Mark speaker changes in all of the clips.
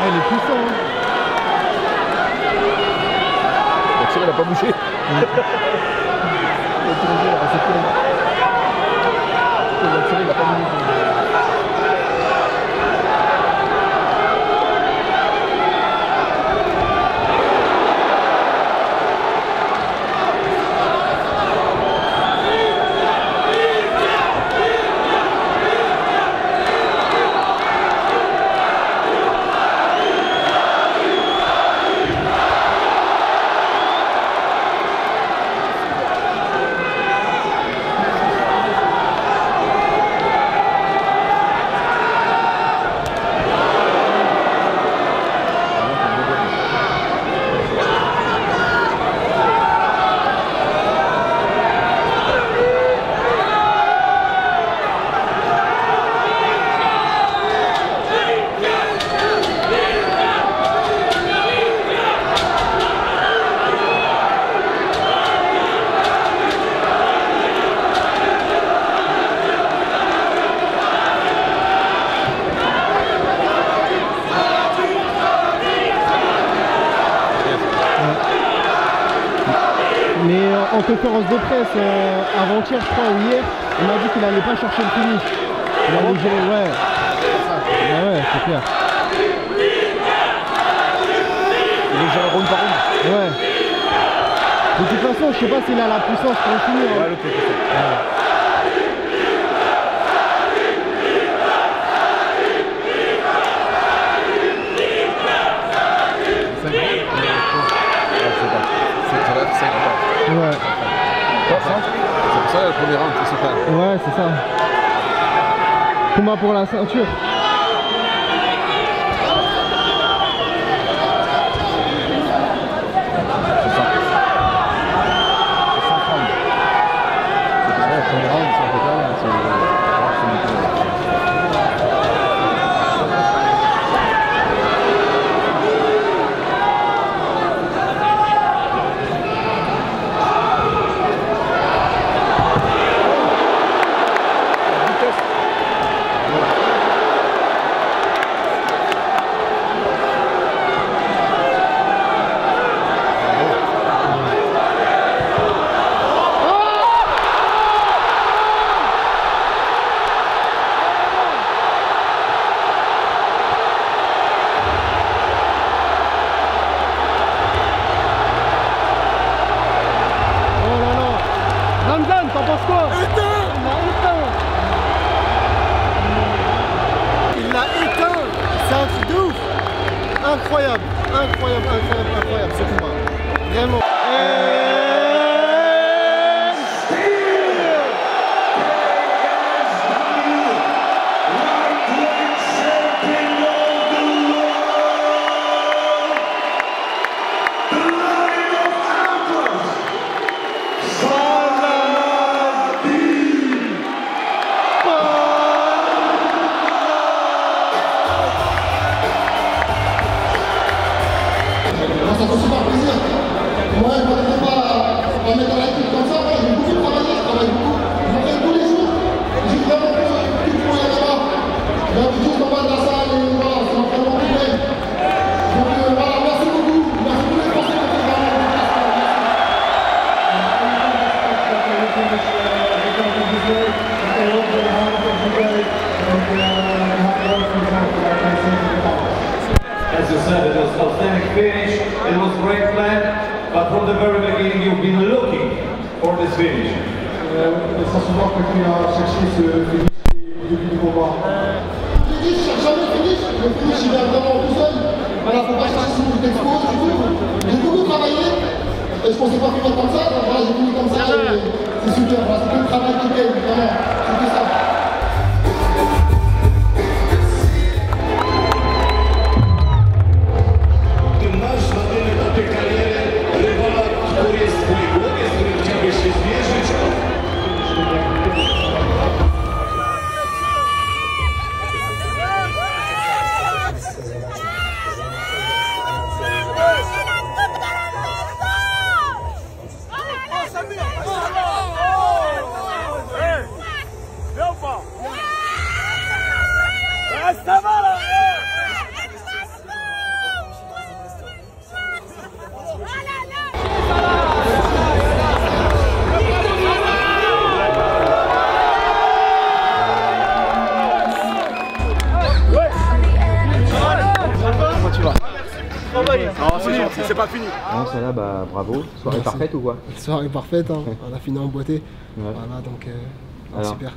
Speaker 1: il est puissant. Hein.
Speaker 2: La tire, il a pas bougé. Il a pas bougé.
Speaker 1: Mais en conférence de presse, avant-hier, je crois, ou hier, on m'a dit qu'il allait pas chercher le finish. Il allait gérer, ouais. Ah ouais, c'est clair.
Speaker 2: Il est gérer round par round.
Speaker 1: Ouais. De toute façon, je sais pas s'il a la puissance pour le finir. Hein.
Speaker 2: Ouais, l'autre est puissant.
Speaker 1: Ouais.
Speaker 2: C'est pour ça le premier round qui se fait.
Speaker 1: Ouais, c'est ça. Combat pour la ceinture.
Speaker 2: C'est ça. C'est 5 rounds. C'est pour ça le premier round, c'est un peu calme.
Speaker 1: T'en penses quoi? Il l'a éteint. C'est un truc de ouf. Incroyable, incroyable, incroyable, incroyable ce combat. Vraiment.
Speaker 3: Ça fait super plaisir. Moi, je ne m'attendais pas à mettre dans la équipe comme ça. J'ai beaucoup travaillé, je travaille beaucoup. Je fais tous les jours. J'ai vraiment tout pour aller là-bas. J'ai l'habitude d'en bas de la salle et voilà, c'est l'entraînement qui m'aide. Donc voilà, merci beaucoup. Merci tous les Français qui étaient vraiment
Speaker 4: As you said, it was outstanding finish, it was great plan, but from the very beginning you've been looking for this finish.
Speaker 3: Ça se voit que tu as cherché ce finish depuis le combat. Je cherche jamais le finish. Le finish il vient vraiment tout seul. Voilà, faut pas chercher si tu t'exposes du tout. J'ai beaucoup travaillé et je pensais pas finir comme ça. Donc voilà, j'ai fini comme ça et c'est super. Voilà, c'est que le travail qui paye, vraiment. C'est que ça.
Speaker 5: Meu pai!
Speaker 2: c'est gentil, c'est pas fini.
Speaker 5: Non, ça là, bah bravo. Soirée parfaite ou quoi?
Speaker 1: Soirée parfaite, hein. On a fini en beauté.
Speaker 5: Ouais.
Speaker 1: Voilà, donc
Speaker 5: Alors,
Speaker 1: super.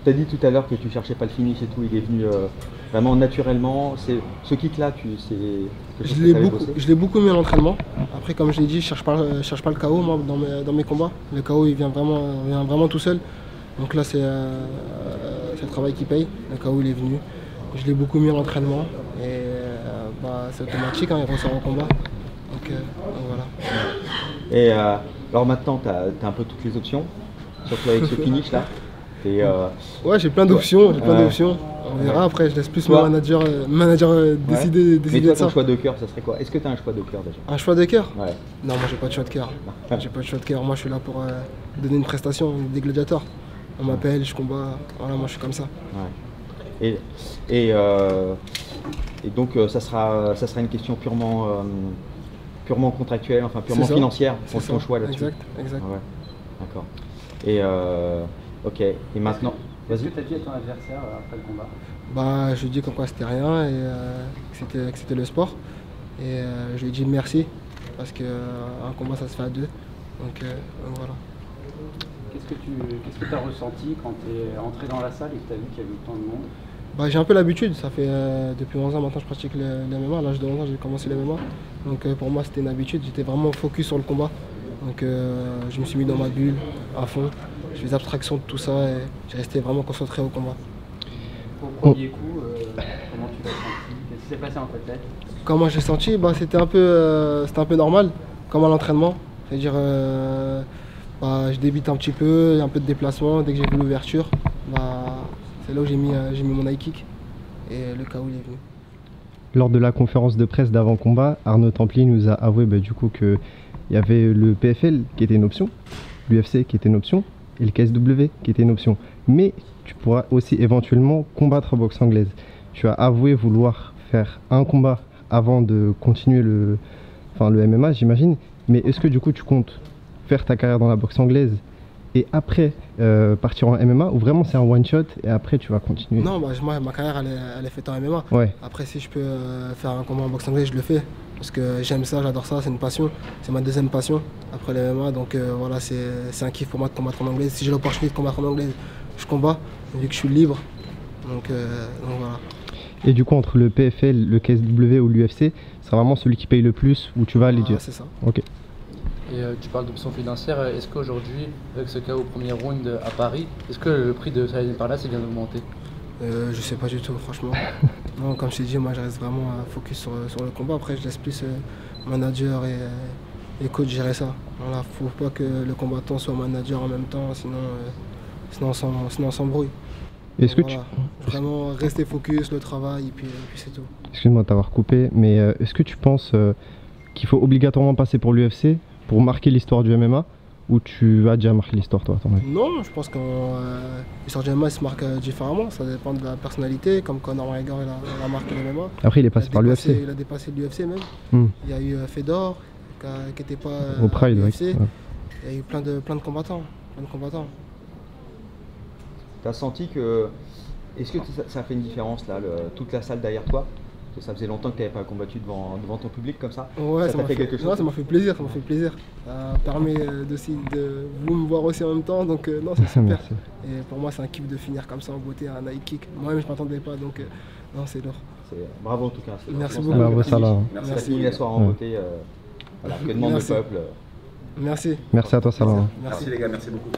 Speaker 5: Tu as dit tout à l'heure que tu cherchais pas le finish et tout, il est venu vraiment naturellement. Ce kick-là, c'est quelque chose que t'avais bossé?
Speaker 1: Je l'ai beaucoup mis à l'entraînement. Après, comme je l'ai dit, je cherche pas le KO moi, dans mes combats. Le KO, il vient vraiment tout seul. Donc là, c'est le travail qui paye. Le KO, il est venu. Je l'ai beaucoup mis à l'entraînement. Et c'est automatique, hein, il ressort au combat. Donc voilà.
Speaker 5: Et alors maintenant, tu as un peu toutes les options, surtout avec ce finish là.
Speaker 1: Ouais, j'ai plein d'options. On verra après, je laisse plus mon manager décider
Speaker 5: Mais toi,
Speaker 1: de ça.
Speaker 5: ton choix de cœur, ça serait quoi? Est-ce que tu as un choix de cœur déjà?
Speaker 1: Un choix de cœur?
Speaker 5: Ouais.
Speaker 1: Non, moi j'ai pas de choix de cœur. J'ai pas de choix de cœur. Moi je suis là pour donner une prestation, des gladiateurs. On m'appelle, je combats. Voilà, moi je suis comme ça.
Speaker 5: Ouais. Et donc ça sera une question purement contractuelle, enfin purement financière pour ton choix là-dessus.
Speaker 1: Exact.
Speaker 5: Ouais. D'accord. Et ok. Et maintenant,
Speaker 6: Qu'est-ce que tu as dit à ton adversaire après le combat?
Speaker 1: Bah, je lui ai dit qu'en quoi c'était rien et que c'était le sport. Et je lui ai dit merci parce qu'un combat ça se fait à deux. Donc voilà.
Speaker 6: Qu'est-ce que tu as ressenti quand tu es entré dans la salle et que tu as vu qu'il y avait autant de monde?
Speaker 1: Bah, j'ai un peu l'habitude, ça fait depuis 11 ans maintenant je pratique le MMA, à l'âge de 11 ans j'ai commencé le MMA. Donc pour moi c'était une habitude, j'étais vraiment focus sur le combat. Donc je me suis mis dans ma bulle à fond, je faisais abstraction de tout ça et j'ai resté vraiment concentré au combat.
Speaker 6: Au premier coup, comment tu l'as senti? Qu'est-ce qui s'est passé dans ta tête?
Speaker 1: Comment j'ai senti? Bah, c'était un peu normal, comme à l'entraînement. C'est-à-dire je débite un petit peu, il y a un peu de déplacement, dès que j'ai vu l'ouverture, c'est là où j'ai mis mon high kick et le KO il est venu.
Speaker 7: Lors de la conférence de presse d'avant-combat, Arnaud Templier nous a avoué du coup qu'il y avait le PFL qui était une option, l'UFC qui était une option et le KSW qui était une option. Mais tu pourras aussi éventuellement combattre en boxe anglaise. Tu as avoué vouloir faire un combat avant de continuer le MMA, j'imagine. Mais est-ce que du coup tu comptes faire ta carrière dans la boxe anglaise et après partir en MMA, ou vraiment c'est un one shot et après tu vas continuer?
Speaker 1: Non, moi ma carrière elle est faite en MMA.
Speaker 7: Ouais.
Speaker 1: Après si je peux faire un combat en boxe anglaise, je le fais. Parce que j'aime ça, j'adore ça, c'est une passion. C'est ma deuxième passion après le MMA. Donc voilà, c'est un kiff pour moi de combattre en anglaise. Si j'ai l'opportunité de combattre en anglaise, je combats, vu que je suis libre. Donc voilà.
Speaker 7: Et du coup entre le PFL, le KSW ou l'UFC, c'est vraiment celui qui paye le plus où tu vas aller dire?
Speaker 1: C'est ça.
Speaker 7: Ok.
Speaker 8: Et tu parles d'options financières, est-ce qu'aujourd'hui, avec ce cas au premier round à Paris, est-ce que le prix de Saladin Parnasse s'est bien augmenté?
Speaker 1: Je sais pas du tout, franchement. Non, comme je t'ai dit, moi je reste vraiment focus sur le combat. Après, je laisse plus manager et coach gérer ça. Voilà, faut pas que le combattant soit manager en même temps, sinon on s'embrouille.
Speaker 7: Est-ce que
Speaker 1: voilà, vraiment rester focus, le travail, et puis c'est tout.
Speaker 7: Excuse-moi de t'avoir coupé, mais est-ce que tu penses qu'il faut obligatoirement passer pour l'UFC pour marquer l'histoire du MMA, ou tu as déjà marqué l'histoire toi, à ton avis?
Speaker 1: Non, je pense que l'histoire du MMA se marque différemment, ça dépend de la personnalité, comme Conor McGregor il a marqué le MMA.
Speaker 7: Après il est passé par l'UFC.
Speaker 1: Il a dépassé l'UFC même. Il y a eu Fedor qui n'était pas
Speaker 7: au Pride,
Speaker 1: l'UFC.
Speaker 7: Ouais.
Speaker 1: Il y a eu plein de combattants.
Speaker 5: Tu as senti que... Est-ce que ça fait une différence là, toute la salle derrière toi? Parce que ça faisait longtemps que tu n'avais pas combattu devant ton public comme ça.
Speaker 1: Ouais,
Speaker 5: ça t'a fait quelque chose?
Speaker 1: Ouais, ça m'a fait plaisir, Ça permet de vous me voir aussi en même temps, donc non, c'est super.
Speaker 7: Merci.
Speaker 1: Et pour moi, c'est un kiff de finir comme ça en beauté, un high kick. Moi-même, je m'attendais pas, donc non, c'est lourd.
Speaker 5: Bravo en tout cas.
Speaker 1: Merci beaucoup.
Speaker 7: Bravo Salah.
Speaker 5: Merci. Ça finit la soirée en beauté. Voilà, que demande le peuple.
Speaker 1: Merci.
Speaker 7: Merci à toi Salah.
Speaker 2: Merci les gars, merci beaucoup.